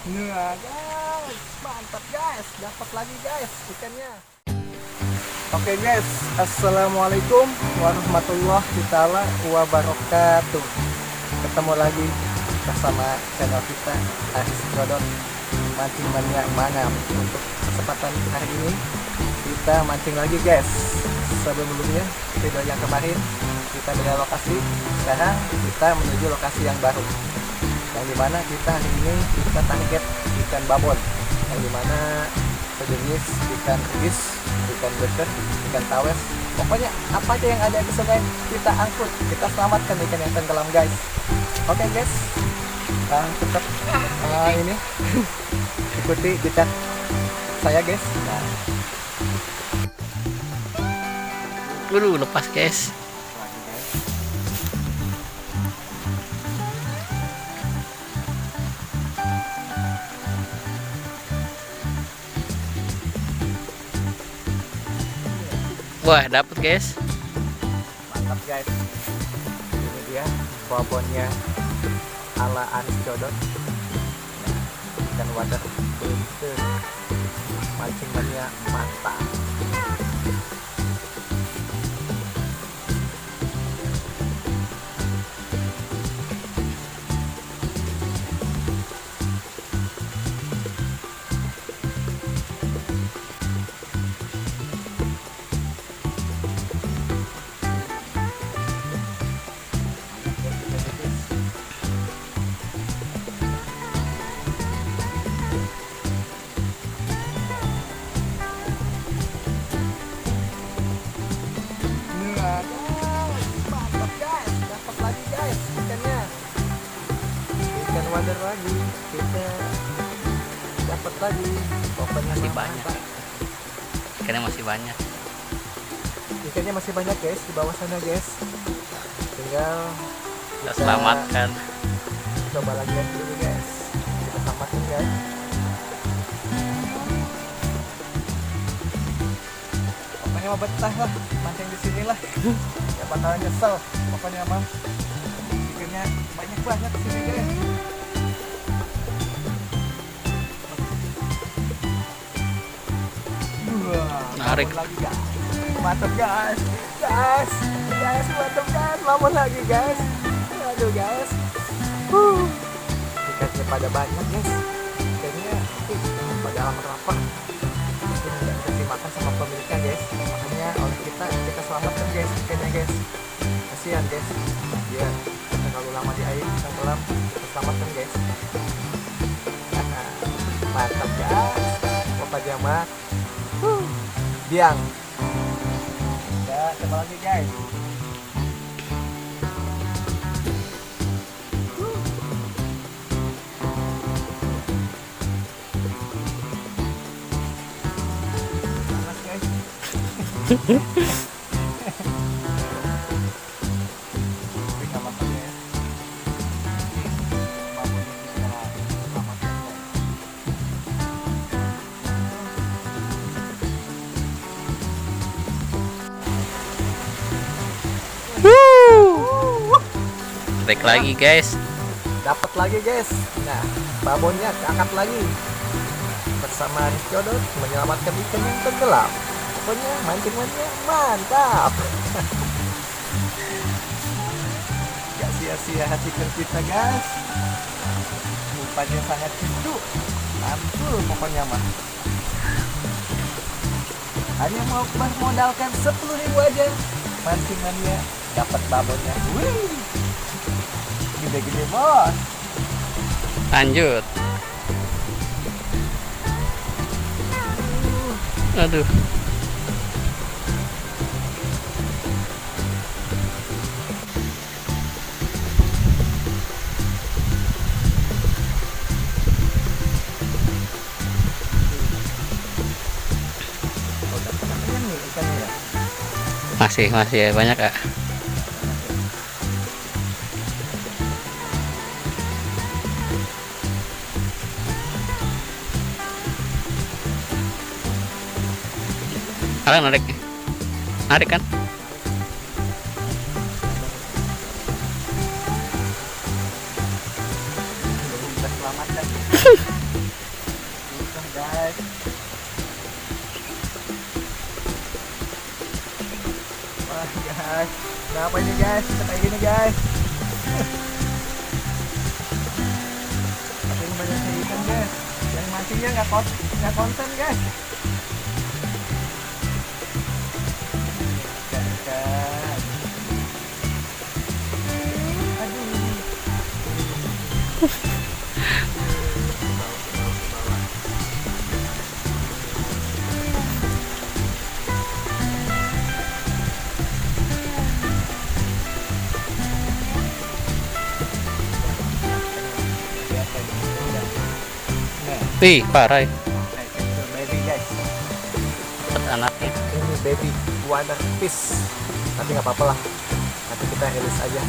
Nah guys, mantap guys, dapat lagi guys ikannya. Oke guys, assalamualaikum warahmatullahi taala wabarakatuh. Ketemu lagi bersama channel kita Aris Godot Mancing Mania Manam. Untuk kesempatan hari ini kita mancing lagi guys. Sebelumnya video yang kemarin kita beda lokasi, sekarang kita menuju lokasi yang baru, yang dimana kita hari ini kita target ikan babon, yang dimana sejenis ikan ugis, ikan beker, ikan tawes, pokoknya apa aja yang ada di sungai kita angkut, kita selamatkan ikan yang tenggelam guys. Oke guys, tetap ini ikuti jejak saya guys. Waduh, lepas guys. Wah, dapet guys. Mantap guys. Ini dia babonnya ala Aris Godot. Ikan wadah bener. Mancing mania mantap. Mantap guys, dapat lagi guys ikannya. Ikan wader lagi, kita dapat lagi. Pokoknya Masih mah banyak. mantap. Ikannya masih banyak. Ikannya masih banyak guys di bawah sana guys. Tinggal Kita selamatkan. coba lagi dulu guys. Kita selamatkan guys. Pokoknya mah betah lah, mancing di sini lah. Gak bakal nyesel. Pokoknya mah ikannya banyak di sini guys. Wah, Menarik. bangun lagi guys. Mantap guys. Guys, mantap guys. Bangun lagi guys. Aduh guys. Ikannya pada banyak guys. Ikannya pada alam rapat. Mungkin nggak dikasih makan sama pemiliknya guys. Makanya oleh kita selamatkan guys ikannya guys. Kasihan guys. Dia terlalu lama di air tenggelam. Kita selamatkan guys. Mantap guys. Pokoknya mah biang. Ya, coba lagi guys. Panas guys. Tapi nggak apa-apa ya. Babonnya kita selamatkan guys. Break lagi guys. Dapat lagi guys. Nah, babonnya keangkat lagi bersama Aris Godot menyelamatkan ikan yang tenggelam. Pokoknya mancing-mancing mantap. Gak sia-sia hati kita guys. Umpannya sangat jitu, mantul pokoknya mah. Hanya mau bermodalkan 10.000 aja, mancing mania dapat babonnya. Wih, gede-gede bos. Lanjut. Aduh. Oh, dapat kenyang nih ikannya ya. Masih banyak kak. Kalian narik kan? Kita selamatkan. guys. Wah guys, kenapa ini guys? Kita kayak gini guys. Tapi banyak ikan guys. Yang mancingnya nggak konsen guys. Ikan. Aduh. Wih, parah ya. Baby guys, Anaknya. ini baby water fish. Tapi nggak apa-apa lah, nanti kita rilis aja.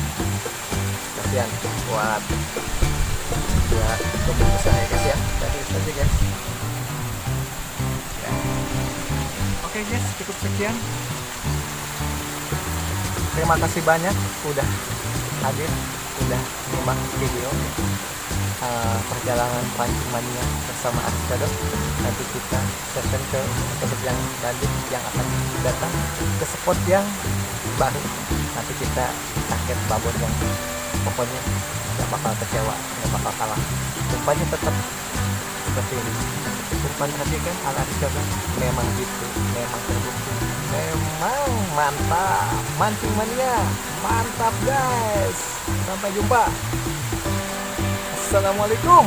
Kasihan buat tumbuh besar ya guys ya. Kita rilis aja guys. Ya. Oke guys, cukup sekian. Terima kasih banyak udah hadir, udah nyimak video perjalanan pancing mania bersama Askado. Nanti kita session ke episode yang lanjut yang akan datang ke spot yang baru. Nanti kita target babon yang pokoknya nggak bakal kecewa, nggak bakal kalah. Umpannya tetap seperti ini. Umpan perhatikan ala Askado memang gitu, memang terbukti, memang mantap. Mancing mania mantap guys. Sampai jumpa. Assalamualaikum.